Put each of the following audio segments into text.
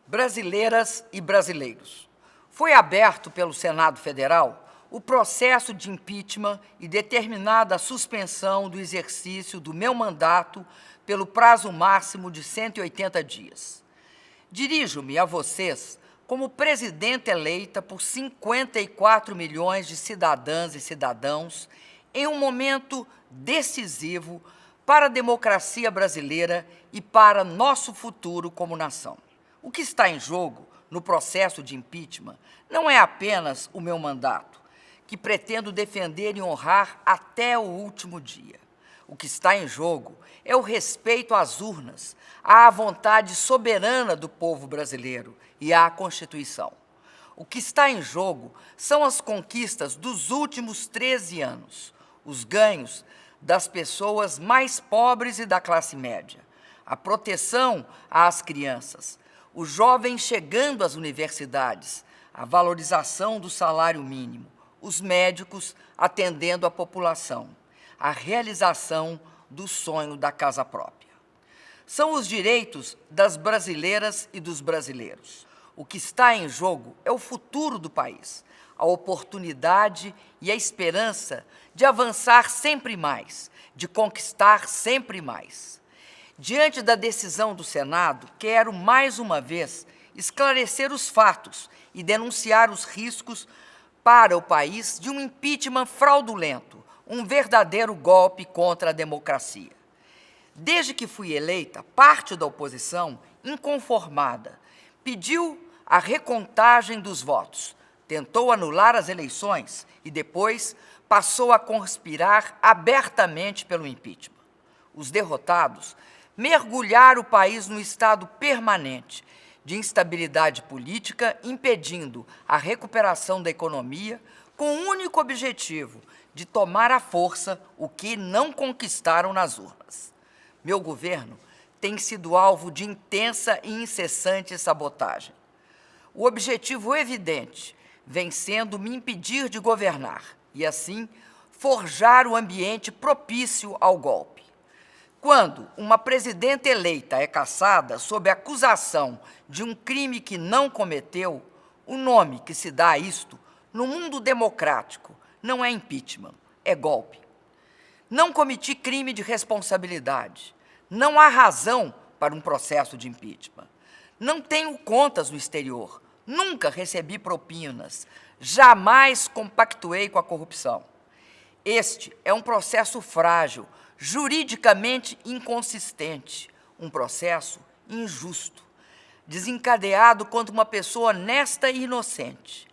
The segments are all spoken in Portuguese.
Brasileiras e brasileiros, foi aberto pelo Senado Federal o processo de impeachment e determinada a suspensão do exercício do meu mandato pelo prazo máximo de 180 dias. Dirijo-me a vocês como presidente eleita por 54 milhões de cidadãs e cidadãos em um momento decisivo para a democracia brasileira e para nosso futuro como nação. O que está em jogo no processo de impeachment não é apenas o meu mandato, que pretendo defender e honrar até o último dia. O que está em jogo é o respeito às urnas, à vontade soberana do povo brasileiro e à Constituição. O que está em jogo são as conquistas dos últimos 13 anos, os ganhos das pessoas mais pobres e da classe média, a proteção às crianças, os jovens chegando às universidades, a valorização do salário mínimo, os médicos atendendo a população, a realização do sonho da casa própria. São os direitos das brasileiras e dos brasileiros. O que está em jogo é o futuro do país, a oportunidade e a esperança de avançar sempre mais, de conquistar sempre mais. Diante da decisão do Senado, quero, mais uma vez, esclarecer os fatos e denunciar os riscos para o país de um impeachment fraudulento, um verdadeiro golpe contra a democracia. Desde que fui eleita, parte da oposição, inconformada, pediu a recontagem dos votos, tentou anular as eleições e depois passou a conspirar abertamente pelo impeachment. Os derrotados mergulharam o país num estado permanente de instabilidade política, impedindo a recuperação da economia, com o único objetivo de tomar à força o que não conquistaram nas urnas. Meu governo tem sido alvo de intensa e incessante sabotagem. O objetivo evidente vem sendo me impedir de governar e, assim, forjar o ambiente propício ao golpe. Quando uma presidenta eleita é cassada sob acusação de um crime que não cometeu, o nome que se dá a isto, no mundo democrático, não é impeachment, é golpe. Não cometi crime de responsabilidade. Não há razão para um processo de impeachment. Não tenho contas no exterior. Nunca recebi propinas. Jamais compactuei com a corrupção. Este é um processo frágil, juridicamente inconsistente, um processo injusto, desencadeado contra uma pessoa honesta e inocente.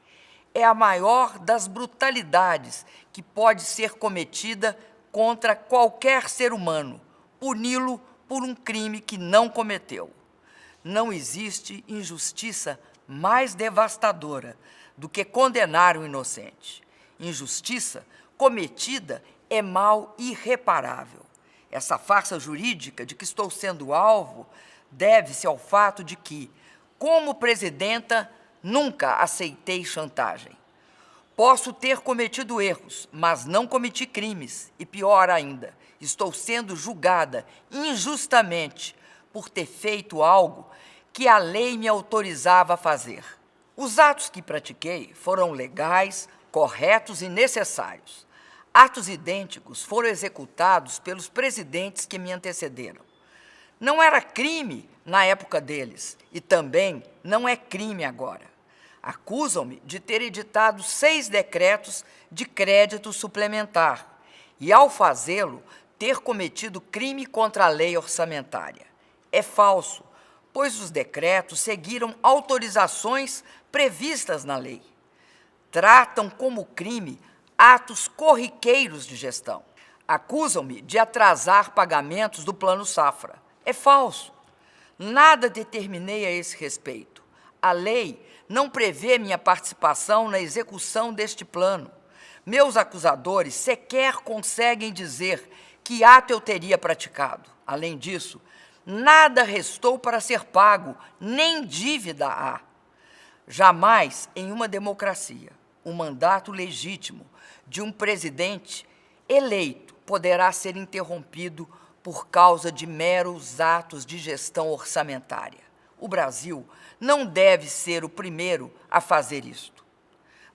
É a maior das brutalidades que pode ser cometida contra qualquer ser humano, puni-lo por um crime que não cometeu. Não existe injustiça mais devastadora do que condenar o inocente. Injustiça cometida é mal irreparável. Essa farsa jurídica de que estou sendo alvo deve-se ao fato de que, como presidenta, nunca aceitei chantagem. Posso ter cometido erros, mas não cometi crimes. E pior ainda, estou sendo julgada injustamente por ter feito algo que a lei me autorizava a fazer. Os atos que pratiquei foram legais, corretos e necessários. Atos idênticos foram executados pelos presidentes que me antecederam. Não era crime na época deles e também não é crime agora. Acusam-me de ter editado 6 decretos de crédito suplementar e, ao fazê-lo, ter cometido crime contra a lei orçamentária. É falso, pois os decretos seguiram autorizações previstas na lei. Tratam como crime atos corriqueiros de gestão. Acusam-me de atrasar pagamentos do Plano Safra. É falso. Nada determinei a esse respeito. A lei não prevê minha participação na execução deste plano. Meus acusadores sequer conseguem dizer que ato eu teria praticado. Além disso, nada restou para ser pago, nem dívida há. Jamais, em uma democracia, um mandato legítimo de um presidente eleito poderá ser interrompido por causa de meros atos de gestão orçamentária. O Brasil não deve ser o primeiro a fazer isto.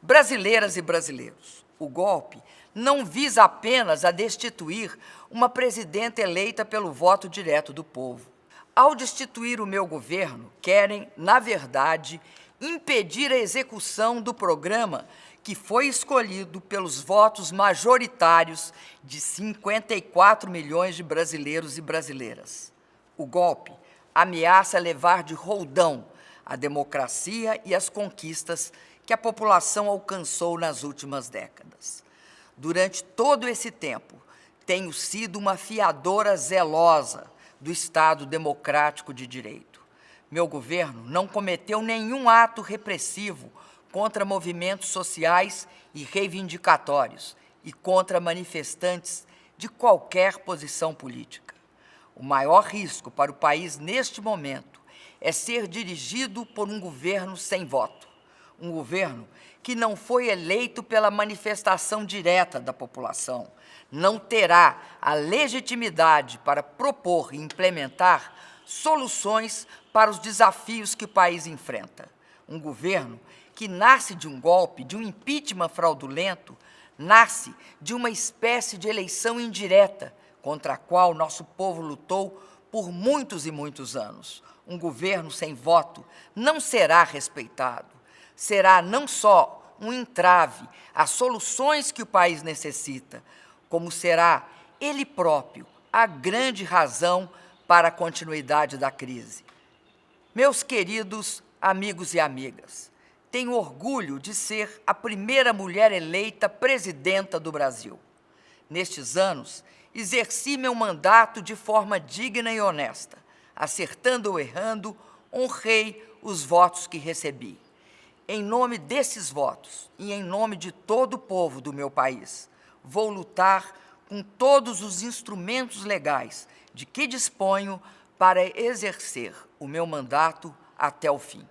Brasileiras e brasileiros, o golpe não visa apenas a destituir uma presidenta eleita pelo voto direto do povo. Ao destituir o meu governo, querem, na verdade, impedir a execução do programa que foi escolhido pelos votos majoritários de 54 milhões de brasileiros e brasileiras. O golpe ameaça levar de roldão a democracia e as conquistas que a população alcançou nas últimas décadas. Durante todo esse tempo, tenho sido uma fiadora zelosa do Estado democrático de direito. Meu governo não cometeu nenhum ato repressivo contra movimentos sociais e reivindicatórios e contra manifestantes de qualquer posição política. O maior risco para o país neste momento é ser dirigido por um governo sem voto, um governo que não foi eleito pela manifestação direta da população, não terá a legitimidade para propor e implementar soluções para os desafios que o país enfrenta. Um governo que nasce de um golpe, de um impeachment fraudulento, nasce de uma espécie de eleição indireta contra a qual nosso povo lutou por muitos e muitos anos. Um governo sem voto não será respeitado, será não só um entrave às soluções que o país necessita, como será ele próprio a grande razão para a continuidade da crise. Meus queridos amigos e amigas, tenho orgulho de ser a primeira mulher eleita presidenta do Brasil. Nestes anos, exerci meu mandato de forma digna e honesta. Acertando ou errando, honrei os votos que recebi. Em nome desses votos e em nome de todo o povo do meu país, vou lutar com todos os instrumentos legais de que disponho para exercer o meu mandato até o fim.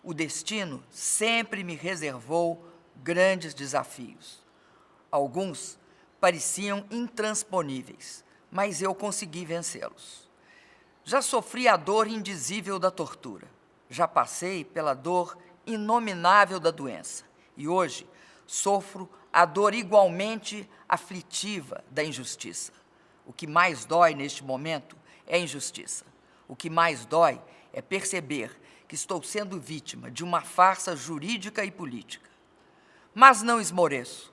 O destino sempre me reservou grandes desafios. Alguns pareciam intransponíveis, mas eu consegui vencê-los. Já sofri a dor indizível da tortura, já passei pela dor inominável da doença e hoje sofro a dor igualmente aflitiva da injustiça. O que mais dói neste momento é a injustiça. O que mais dói é perceber que estou sendo vítima de uma farsa jurídica e política. Mas não esmoreço.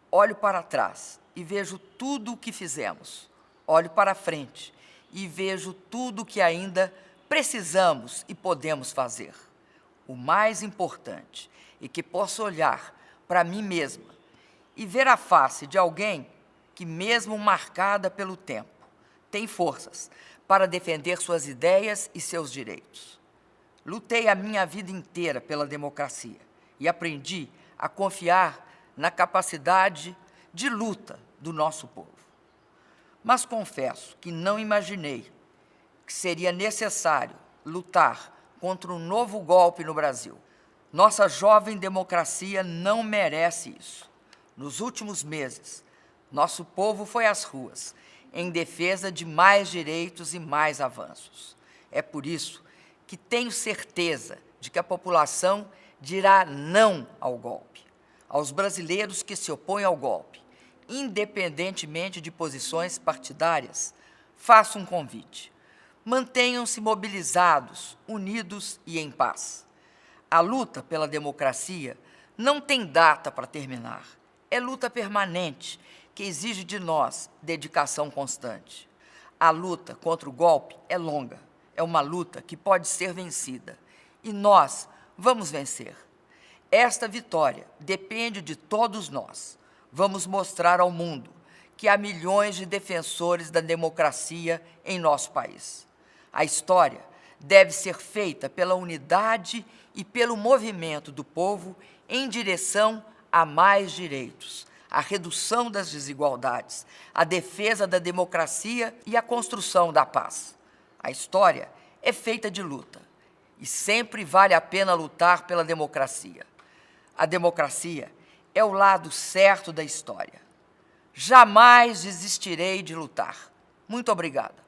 Olho para trás e vejo tudo o que fizemos. Olho para frente e vejo tudo o que ainda precisamos e podemos fazer. O mais importante é que posso olhar para mim mesma e ver a face de alguém que, mesmo marcada pelo tempo, tem forças para defender suas ideias e seus direitos. Lutei a minha vida inteira pela democracia e aprendi a confiar na capacidade de luta do nosso povo. Mas confesso que não imaginei que seria necessário lutar contra um novo golpe no Brasil. Nossa jovem democracia não merece isso. Nos últimos meses, nosso povo foi às ruas em defesa de mais direitos e mais avanços. É por isso que tenho certeza de que a população dirá não ao golpe. Aos brasileiros que se opõem ao golpe, independentemente de posições partidárias, faço um convite. Mantenham-se mobilizados, unidos e em paz. A luta pela democracia não tem data para terminar. É luta permanente que exige de nós dedicação constante. A luta contra o golpe é longa, é uma luta que pode ser vencida. E nós vamos vencer. Esta vitória depende de todos nós. Vamos mostrar ao mundo que há milhões de defensores da democracia em nosso país. A história deve ser feita pela unidade e pelo movimento do povo em direção a mais direitos, a redução das desigualdades, a defesa da democracia e a construção da paz. A história é feita de luta e sempre vale a pena lutar pela democracia. A democracia é o lado certo da história. Jamais desistirei de lutar. Muito obrigada.